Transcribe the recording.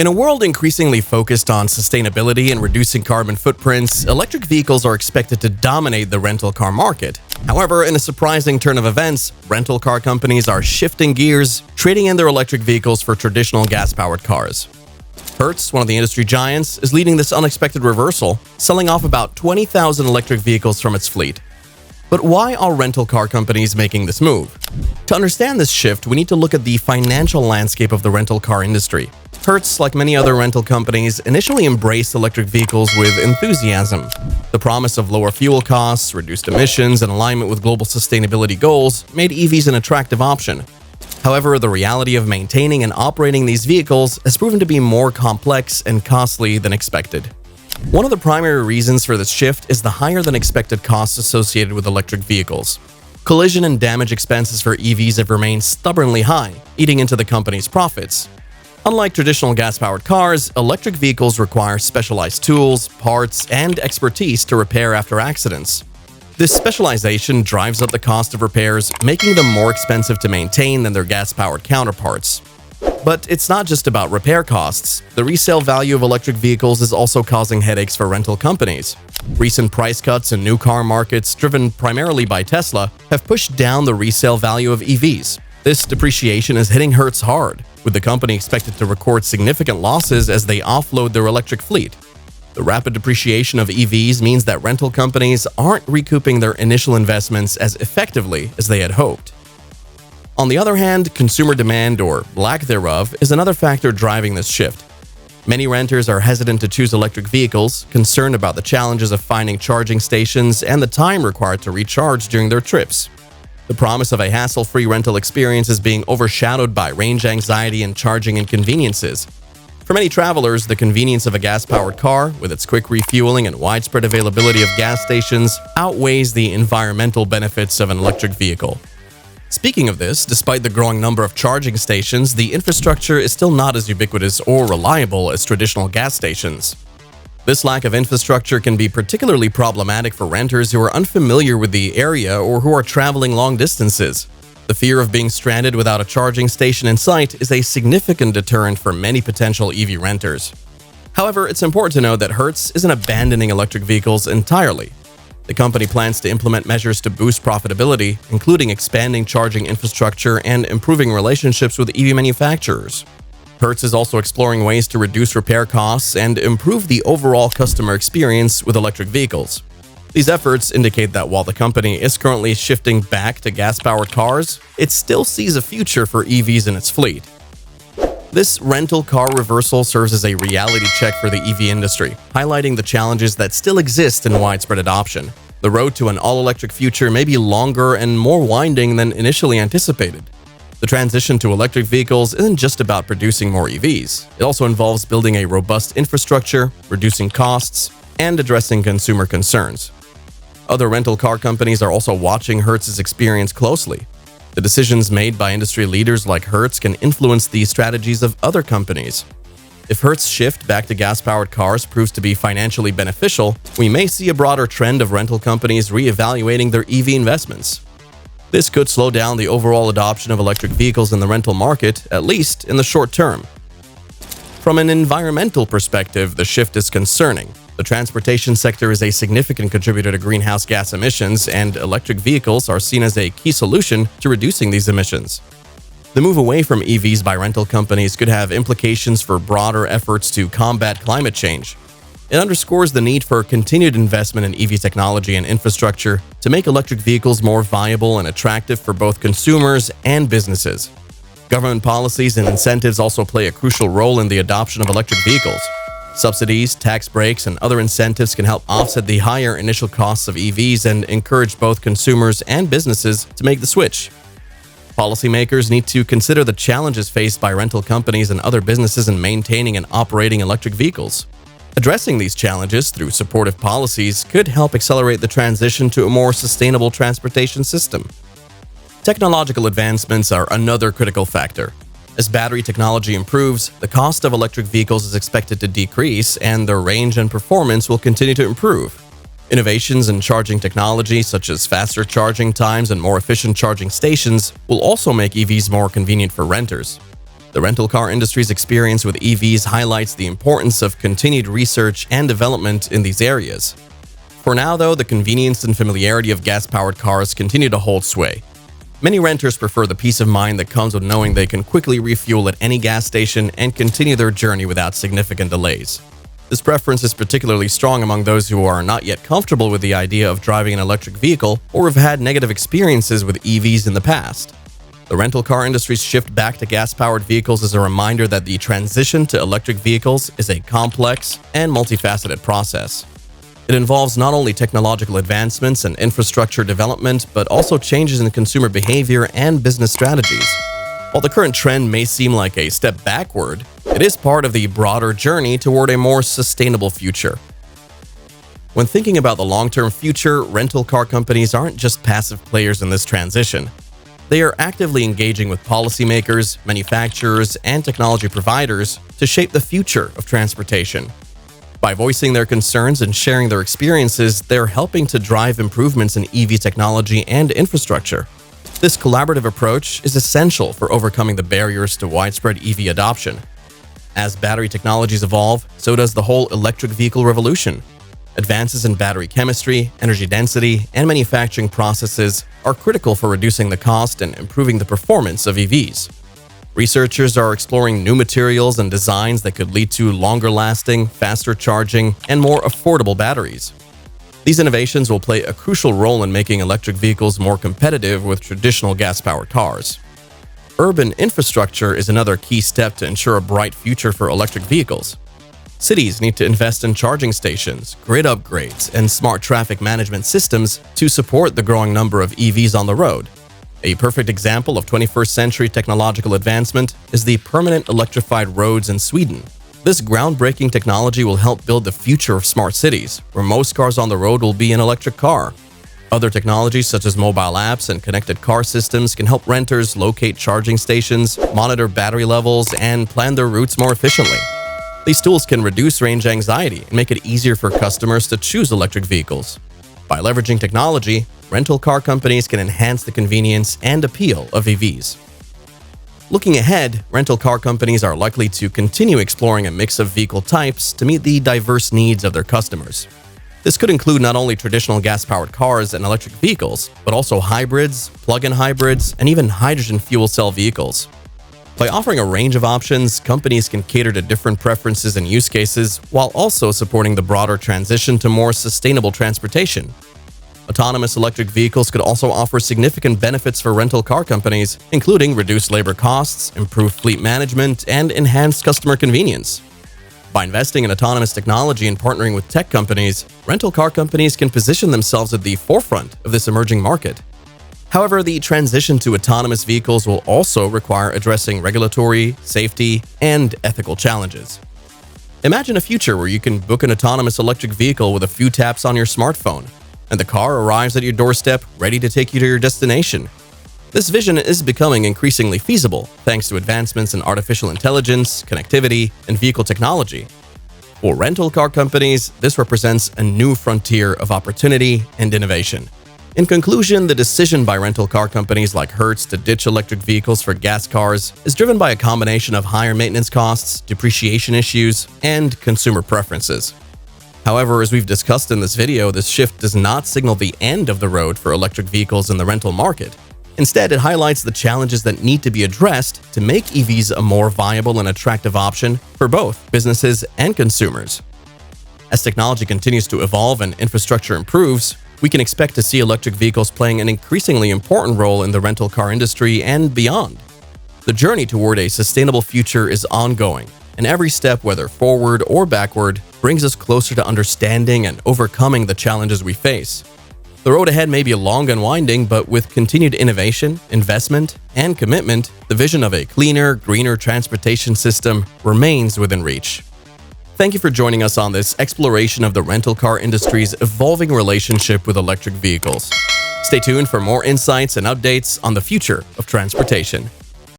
In a world increasingly focused on sustainability and reducing carbon footprints, electric vehicles are expected to dominate the rental car market. However, in a surprising turn of events, rental car companies are shifting gears, trading in their electric vehicles for traditional gas-powered cars. Hertz, one of the industry giants, is leading this unexpected reversal, selling off about 20,000 electric vehicles from its fleet. But why are rental car companies making this move? To understand this shift, we need to look at the financial landscape of the rental car industry. Hertz, like many other rental companies, initially embraced electric vehicles with enthusiasm. The promise of lower fuel costs, reduced emissions, and alignment with global sustainability goals made EVs an attractive option. However, the reality of maintaining and operating these vehicles has proven to be more complex and costly than expected. One of the primary reasons for this shift is the higher-than-expected costs associated with electric vehicles. Collision and damage expenses for EVs have remained stubbornly high, eating into the company's profits. Unlike traditional gas-powered cars, electric vehicles require specialized tools, parts, and expertise to repair after accidents. This specialization drives up the cost of repairs, making them more expensive to maintain than their gas-powered counterparts. But it's not just about repair costs. The resale value of electric vehicles is also causing headaches for rental companies. Recent price cuts in new car markets, driven primarily by Tesla, have pushed down the resale value of EVs. This depreciation is hitting Hertz hard, with the company expected to record significant losses as they offload their electric fleet. The rapid depreciation of EVs means that rental companies aren't recouping their initial investments as effectively as they had hoped. On the other hand, consumer demand, or lack thereof, is another factor driving this shift. Many renters are hesitant to choose electric vehicles, concerned about the challenges of finding charging stations and the time required to recharge during their trips. The promise of a hassle-free rental experience is being overshadowed by range anxiety and charging inconveniences. For many travelers, the convenience of a gas-powered car, with its quick refueling and widespread availability of gas stations, outweighs the environmental benefits of an electric vehicle. Speaking of this, despite the growing number of charging stations, the infrastructure is still not as ubiquitous or reliable as traditional gas stations. This lack of infrastructure can be particularly problematic for renters who are unfamiliar with the area or who are traveling long distances. The fear of being stranded without a charging station in sight is a significant deterrent for many potential EV renters. However, it's important to note that Hertz isn't abandoning electric vehicles entirely. The company plans to implement measures to boost profitability, including expanding charging infrastructure and improving relationships with EV manufacturers. Hertz is also exploring ways to reduce repair costs and improve the overall customer experience with electric vehicles. These efforts indicate that while the company is currently shifting back to gas-powered cars, it still sees a future for EVs in its fleet. This rental car reversal serves as a reality check for the EV industry, highlighting the challenges that still exist in widespread adoption. The road to an all-electric future may be longer and more winding than initially anticipated. The transition to electric vehicles isn't just about producing more EVs. It also involves building a robust infrastructure, reducing costs, and addressing consumer concerns. Other rental car companies are also watching Hertz's experience closely. The decisions made by industry leaders like Hertz can influence the strategies of other companies. If Hertz's shift back to gas-powered cars proves to be financially beneficial, we may see a broader trend of rental companies reevaluating their EV investments. This could slow down the overall adoption of electric vehicles in the rental market, at least in the short term. From an environmental perspective, the shift is concerning. The transportation sector is a significant contributor to greenhouse gas emissions, and electric vehicles are seen as a key solution to reducing these emissions. The move away from EVs by rental companies could have implications for broader efforts to combat climate change. It underscores the need for continued investment in EV technology and infrastructure to make electric vehicles more viable and attractive for both consumers and businesses. Government policies and incentives also play a crucial role in the adoption of electric vehicles. Subsidies, tax breaks, and other incentives can help offset the higher initial costs of EVs and encourage both consumers and businesses to make the switch. Policymakers need to consider the challenges faced by rental companies and other businesses in maintaining and operating electric vehicles. Addressing these challenges through supportive policies could help accelerate the transition to a more sustainable transportation system. Technological advancements are another critical factor. As battery technology improves, the cost of electric vehicles is expected to decrease and their range and performance will continue to improve. Innovations in charging technology, such as faster charging times and more efficient charging stations, will also make EVs more convenient for renters. The rental car industry's experience with EVs highlights the importance of continued research and development in these areas. For now, though, the convenience and familiarity of gas-powered cars continue to hold sway. Many renters prefer the peace of mind that comes with knowing they can quickly refuel at any gas station and continue their journey without significant delays. This preference is particularly strong among those who are not yet comfortable with the idea of driving an electric vehicle or have had negative experiences with EVs in the past. The rental car industry's shift back to gas-powered vehicles is a reminder that the transition to electric vehicles is a complex and multifaceted process. It involves not only technological advancements and infrastructure development, but also changes in consumer behavior and business strategies. While the current trend may seem like a step backward, it is part of the broader journey toward a more sustainable future. When thinking about the long-term future, rental car companies aren't just passive players in this transition. They are actively engaging with policymakers, manufacturers, and technology providers to shape the future of transportation. By voicing their concerns and sharing their experiences, they're helping to drive improvements in EV technology and infrastructure. This collaborative approach is essential for overcoming the barriers to widespread EV adoption. As battery technologies evolve, so does the whole electric vehicle revolution. Advances in battery chemistry, energy density, and manufacturing processes are critical for reducing the cost and improving the performance of EVs. Researchers are exploring new materials and designs that could lead to longer-lasting, faster charging, and more affordable batteries. These innovations will play a crucial role in making electric vehicles more competitive with traditional gas-powered cars. Urban infrastructure is another key step to ensure a bright future for electric vehicles. Cities need to invest in charging stations, grid upgrades, and smart traffic management systems to support the growing number of EVs on the road. A perfect example of 21st-century technological advancement is the permanent electrified roads in Sweden. This groundbreaking technology will help build the future of smart cities, where most cars on the road will be an electric car. Other technologies such as mobile apps and connected car systems can help renters locate charging stations, monitor battery levels, and plan their routes more efficiently. These tools can reduce range anxiety and make it easier for customers to choose electric vehicles. By leveraging technology, rental car companies can enhance the convenience and appeal of EVs. Looking ahead, rental car companies are likely to continue exploring a mix of vehicle types to meet the diverse needs of their customers. This could include not only traditional gas-powered cars and electric vehicles, but also hybrids, plug-in hybrids, and even hydrogen fuel cell vehicles. By offering a range of options, companies can cater to different preferences and use cases while also supporting the broader transition to more sustainable transportation. Autonomous electric vehicles could also offer significant benefits for rental car companies, including reduced labor costs, improved fleet management, and enhanced customer convenience. By investing in autonomous technology and partnering with tech companies, rental car companies can position themselves at the forefront of this emerging market. However, the transition to autonomous vehicles will also require addressing regulatory, safety, and ethical challenges. Imagine a future where you can book an autonomous electric vehicle with a few taps on your smartphone, and the car arrives at your doorstep ready to take you to your destination. This vision is becoming increasingly feasible thanks to advancements in artificial intelligence, connectivity, and vehicle technology. For rental car companies, this represents a new frontier of opportunity and innovation. In conclusion, the decision by rental car companies like Hertz to ditch electric vehicles for gas cars is driven by a combination of higher maintenance costs, depreciation issues, and consumer preferences. However, as we've discussed in this video, this shift does not signal the end of the road for electric vehicles in the rental market. Instead, it highlights the challenges that need to be addressed to make EVs a more viable and attractive option for both businesses and consumers. As technology continues to evolve and infrastructure improves, we can expect to see electric vehicles playing an increasingly important role in the rental car industry and beyond. The journey toward a sustainable future is ongoing, and every step, whether forward or backward, brings us closer to understanding and overcoming the challenges we face. The road ahead may be long and winding, but with continued innovation, investment, and commitment, the vision of a cleaner, greener transportation system remains within reach. Thank you for joining us on this exploration of the rental car industry's evolving relationship with electric vehicles. Stay tuned for more insights and updates on the future of transportation.